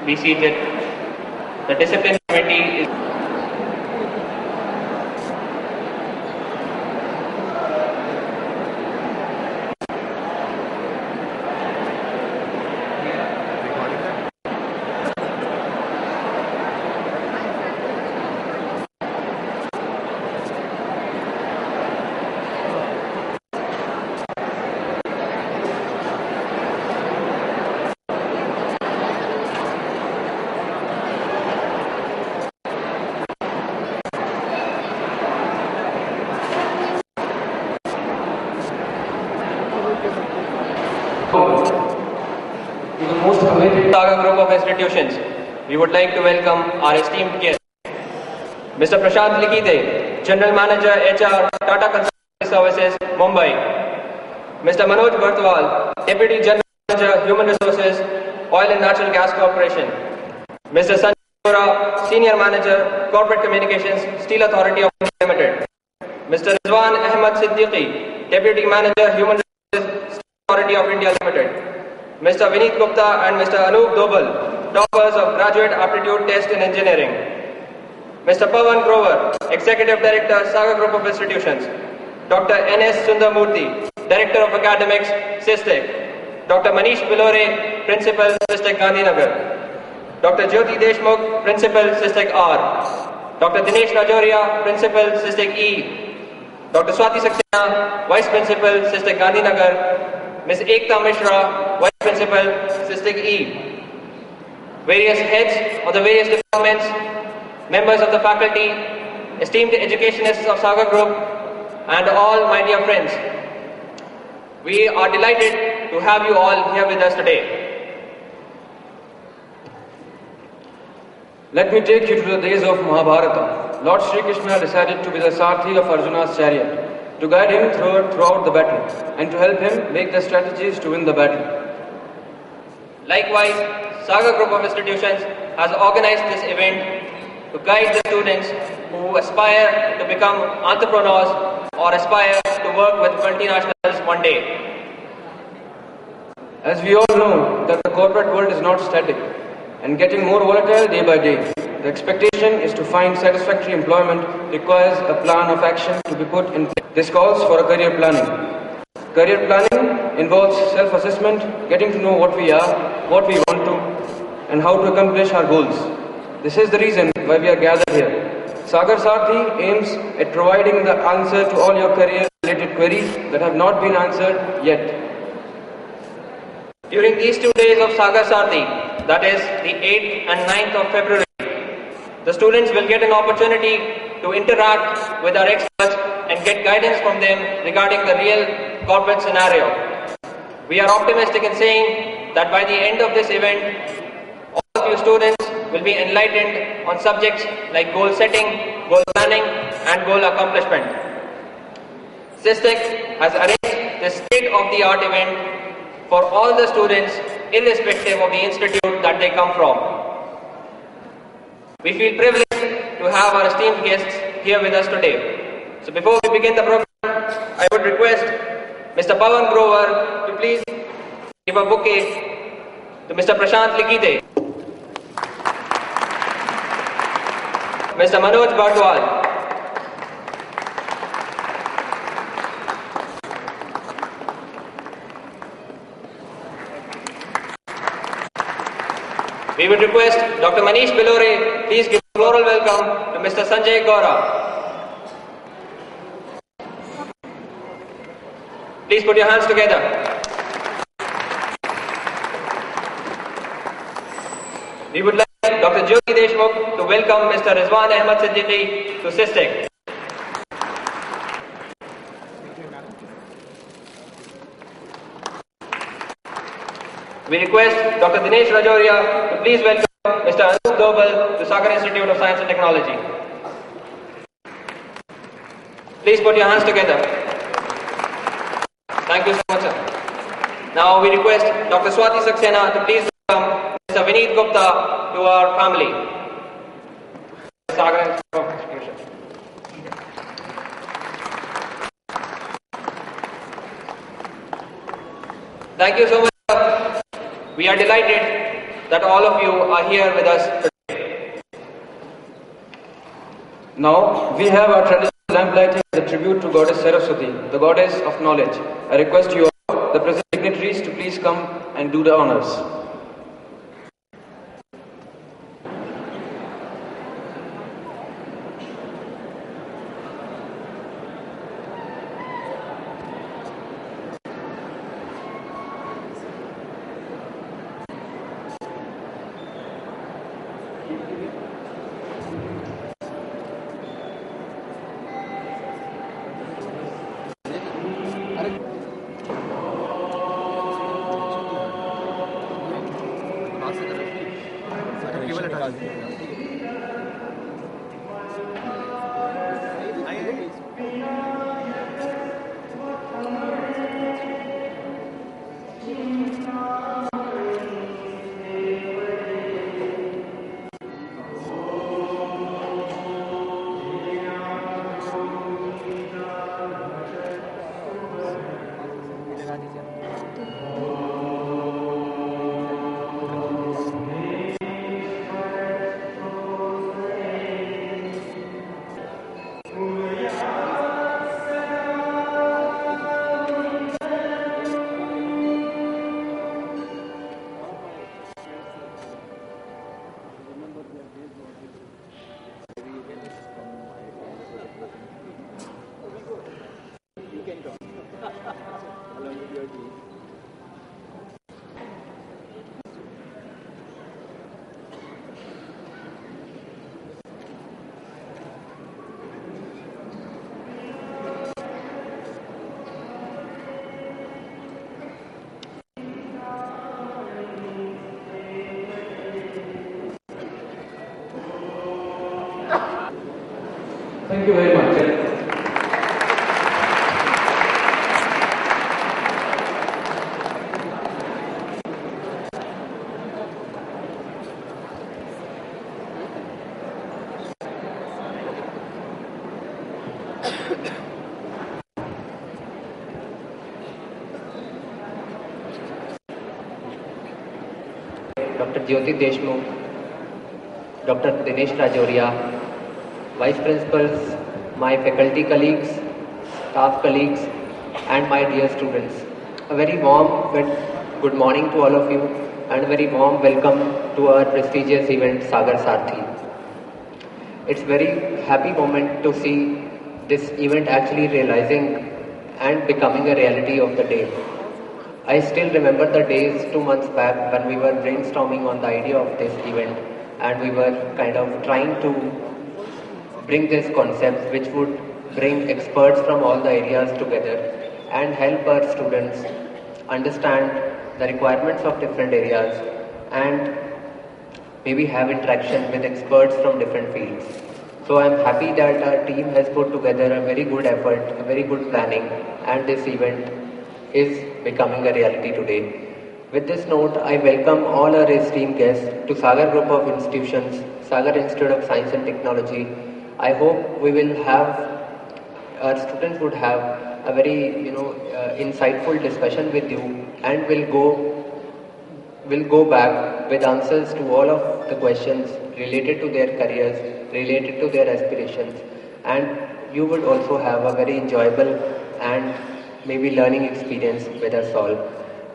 be seated. The discipline committee is to the most committed Saga Group of Institutions. We would like to welcome our esteemed guest, Mr. Prashant Likite, General Manager HR, Tata Consultancy Services, Mumbai. Mr. Manoj Bartwal, Deputy General Manager, Human Resources, Oil and Natural Gas Corporation. Mr. Sanjay Gora, Senior Manager, Corporate Communications, Steel Authority of India Limited. Mr. Rizwan Ahmad Siddiqui, Deputy Manager, Human Resources, Steel Authority of India Limited. Mr. Vineet Gupta and Mr. Anup Dobal, toppers of Graduate Aptitude Test in Engineering. Mr. Pawan Grover, Executive Director, Saga Group of Institutions. Dr. N.S. Sundarmurthy, Director of Academics, SISTEC. Dr. Manish Bilore, Principal, SISTEC Gandhinagar. Dr. Jyoti Deshmukh, Principal, SISTEC R. Dr. Dinesh Rajoria, Principal, SISTEC E. Dr. Swati Saxena, Vice Principal, SISTEC Gandhinagar. Ms. Ekta Mishra, Vice Principal, SISTEC E. Various heads of the various departments, members of the faculty, esteemed educationists of Saga Group, and all my dear friends. We are delighted to have you all here with us today. Let me take you to the days of Mahabharata. Lord Shri Krishna decided to be the Sarthi of Arjuna's chariot, to guide him throughout the battle, and to help him make the strategies to win the battle. Likewise, Saga Group of Institutions has organized this event to guide the students who aspire to become entrepreneurs or aspire to work with multinationals one day. As we all know that the corporate world is not static and getting more volatile day by day. The expectation is to find satisfactory employment requires a plan of action to be put in place. This calls for a career planning. Career planning involves self-assessment, getting to know what we are, what we want to, and how to accomplish our goals. This is the reason why we are gathered here. Sagar Sarthi aims at providing the answer to all your career-related queries that have not been answered yet. During these 2 days of Saga Sarthi, that is the 8th and 9th of February, the students will get an opportunity to interact with our experts and get guidance from them regarding the real corporate scenario. We are optimistic in saying that by the end of this event, all of you students will be enlightened on subjects like goal setting, goal planning, and goal accomplishment. SISTEC has arranged this state-of-the-art event for all the students, irrespective of the institute that they come from. We feel privileged to have our esteemed guests here with us today. So before we begin the program, I would request Mr. Pawan Grover to please give a bouquet to Mr. Prashant Likite, Mr. Manoj Bartwal, we would request Dr. Manish Bilore, please give a floral welcome to Mr. Sanjay Gora. Please put your hands together. We would like Dr. Jyoti Deshmukh to welcome Mr. Rizwan Ahmad Siddiqui to SISTEC. We request Dr. Dinesh Rajoria to please welcome Mr. Anup Dobal to Sagar Institute of Science and Technology. Please put your hands together. Thank you so much, sir. Now we request Dr. Swati Saxena to please welcome Mr. Vineet Gupta to our family. Sagar Institute of Institutions. Thank you so much. We are delighted that all of you are here with us today. Now, we have our traditional lamplighting as a tribute to Goddess Saraswati, the goddess of knowledge. I request you all, the present dignitaries, to please come and do the honors. Thank you very much. Dr. Jyoti Deshmukh, Dr. Dinesh Rajoria, Vice Principals, my faculty colleagues, staff colleagues, and my dear students. A very warm good morning to all of you and a very warm welcome to our prestigious event Sagar Sarthi. It's very happy moment to see this event actually realizing and becoming a reality of the day. I still remember the days 2 months back when we were brainstorming on the idea of this event and we were kind of trying to bring this concept which would bring experts from all the areas together and help our students understand the requirements of different areas and maybe have interaction with experts from different fields. So I'm happy that our team has put together a very good effort, a very good planning, and this event is becoming a reality today. With this note, I welcome all our esteemed guests to Sagar Group of Institutions, Sagar Institute of Science and Technology. I hope we will have, our students would have a very, insightful discussion with you and will go back with answers to all of the questions related to their careers, related to their aspirations, and you would also have a very enjoyable and maybe learning experience with us all.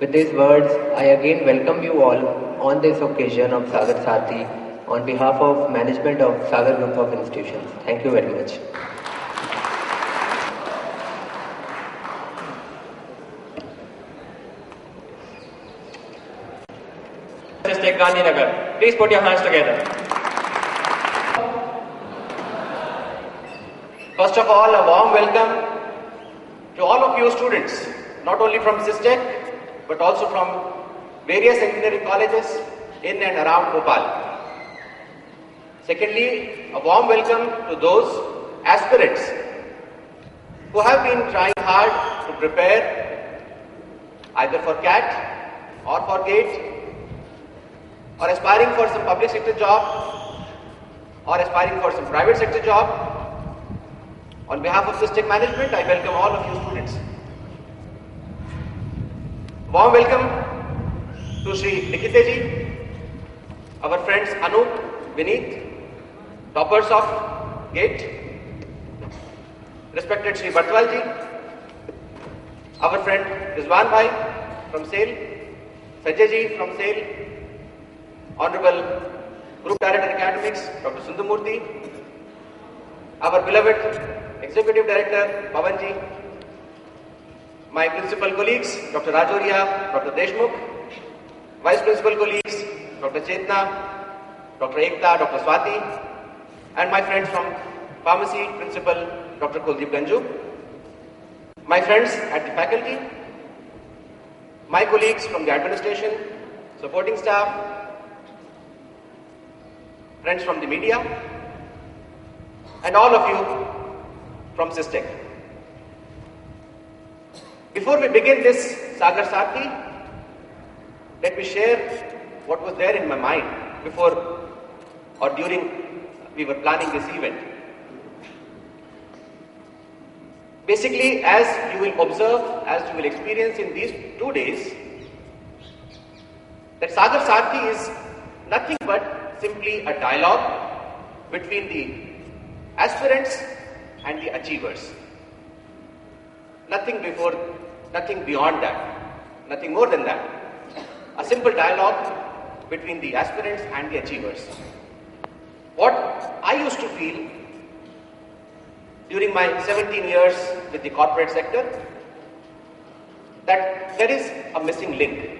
With these words, I again welcome you all on this occasion of Sagar Sarthi on behalf of management of Sagar Group of Institutions. Thank you very much. District Gandhinagar. Please put your hands together. First of all, a warm welcome to all of you students, not only from SysTech, but also from various engineering colleges in and around Bhopal. Secondly, a warm welcome to those aspirants who have been trying hard to prepare either for CAT or for GATE, or aspiring for some public sector job, or aspiring for some private sector job. On behalf of SysTech management, I welcome all of you students. Warm welcome to Shri Likite ji, our friends Anup, Vineet, toppers of GATE, respected Sri Bartwal ji, our friend Rizwan Bhai from SAIL, Sanjay ji from SAIL, Honorable Group Director Academics, Dr. Sundamurthy, our beloved Executive Director Pawan ji, my principal colleagues, Dr. Rajoria, Dr. Deshmukh, Vice Principal colleagues, Dr. Chetna, Dr. Ekta, Dr. Swati, and my friends from Pharmacy Principal, Dr. Kuldeep Ganju, my friends at the faculty, my colleagues from the administration, supporting staff, friends from the media, and all of you from SysTech. Before we begin this Sagar Sarthi, let me share what was there in my mind before or during we were planning this event. Basically, as you will observe, as you will experience in these 2 days, that Sagar Sarthi is nothing but simply a dialogue between the aspirants and the achievers. Nothing beyond that, nothing more than that. A simple dialogue between the aspirants and the achievers. What I used to feel during my 17 years with the corporate sector, that there is a missing link.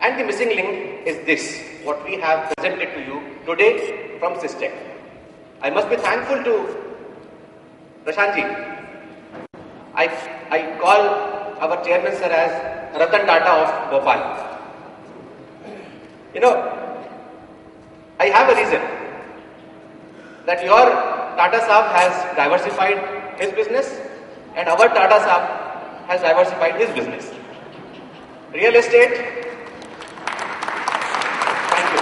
And the missing link is this, what we have presented to you today from SysTech. I must be thankful to Prashant ji. I call our chairman sir as Ratan Tata of Bhopal. You know, I have a reason that your Tata Saab has diversified his business and our Tata Saab has diversified his business. Real estate, thank you.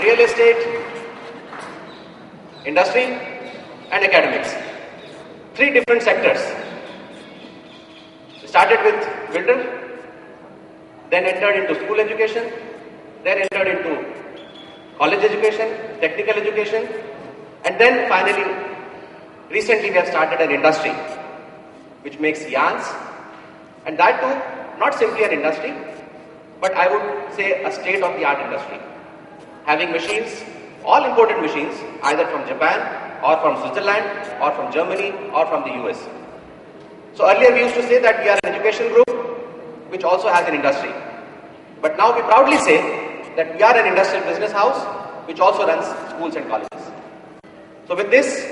Real estate, industry and academics. 3 different sectors. Started with builder, then entered into school education, then entered into college education, technical education, and then finally, recently we have started an industry which makes yarns, and that too, not simply an industry, but I would say a state-of-the-art industry. Having machines, all imported machines, either from Japan, or from Switzerland, or from Germany, or from the US. So earlier we used to say that we are an education group which also has an industry. But now we proudly say that we are an industrial business house which also runs schools and colleges. So with this,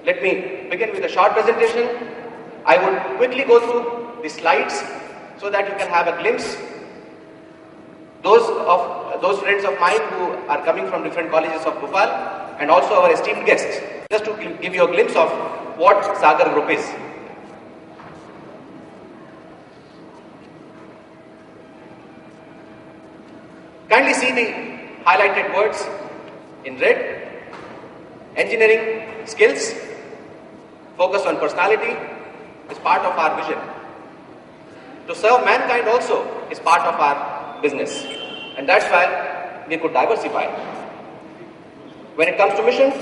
let me begin with a short presentation. I would quickly go through the slides so that you can have a glimpse. Those friends of mine who are coming from different colleges of Bhopal and also our esteemed guests, just to give you a glimpse of what Sagar Group is. Kindly see the highlighted words in red. Engineering skills, focus on personality is part of our vision. To serve mankind also is part of our business. And that's why we could diversify. When it comes to mission,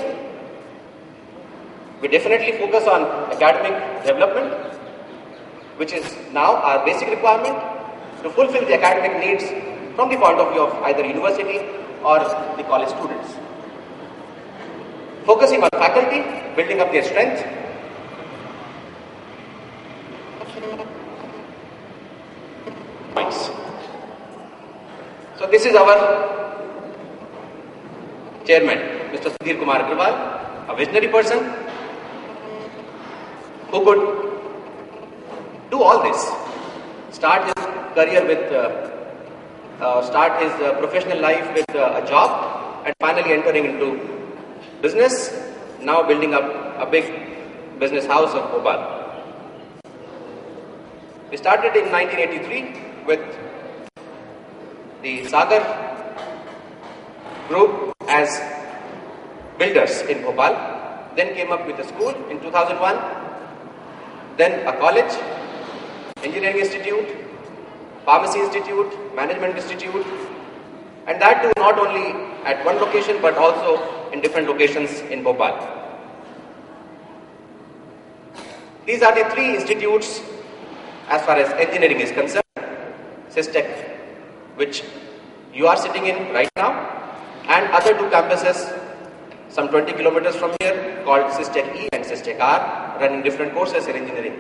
we definitely focus on academic development, which is now our basic requirement to fulfill the academic needs from the point of view of either university or the college students. Focusing on faculty, building up their strength. Points. So this is our chairman, Mr. Sudhir Kumar Agrawal, a visionary person who could do all this. Start his career with, start his professional life with a job and finally entering into business, now building up a big business house of Bhopal. We started in 1983 with the Sagar Group as builders in Bhopal, then came up with a school in 2001, then a college, engineering institute, pharmacy institute, management institute, and that too not only at one location but also in different locations in Bhopal. These are the three institutes as far as engineering is concerned. SysTech, which you are sitting in right now, and other two campuses some 20 kilometers from here called SysTech E and SysTech R, running different courses in engineering.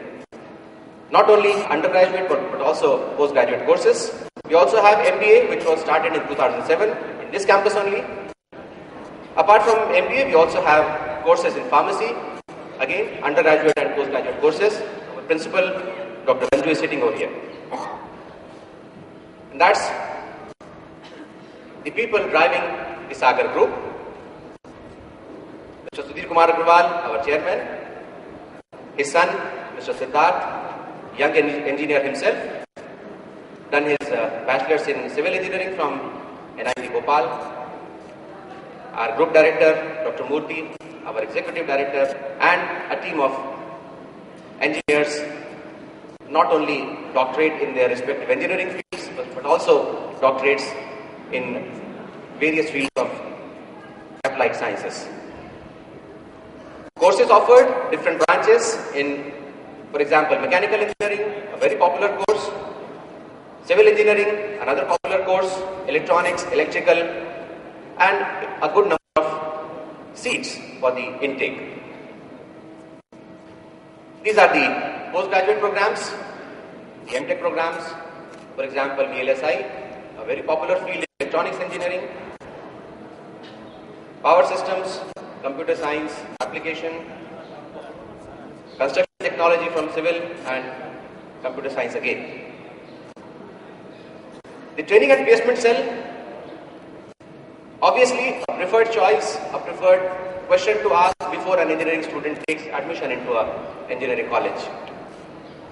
Not only undergraduate but also postgraduate courses. We also have MBA, which was started in 2007 in this campus only. Apart from MBA, we also have courses in pharmacy, again undergraduate and postgraduate courses. Our principal, Dr. Ranju, is sitting over here. And that's the people driving the Sagar Group. Mr. Sudhir Kumar Agrawal, our chairman, his son, Mr. Siddharth, young engineer himself, done his bachelor's in civil engineering from NIT Bhopal. Our group director, Dr. Murthy, our executive director, and a team of engineers, not only doctorate in their respective engineering fields, but also doctorates in various fields of applied sciences. Courses offered, different branches in, for example, mechanical engineering, a very popular course, civil engineering, another popular course, electronics, electrical, and a good number of seats for the intake. These are the postgraduate programs, the MTech programs, for example, VLSI, a very popular field in electronics engineering, power systems, computer science, application, construction technology from civil, and computer science again. The training and placement cell, obviously a preferred choice, a preferred question to ask before an engineering student takes admission into an engineering college.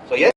So yes,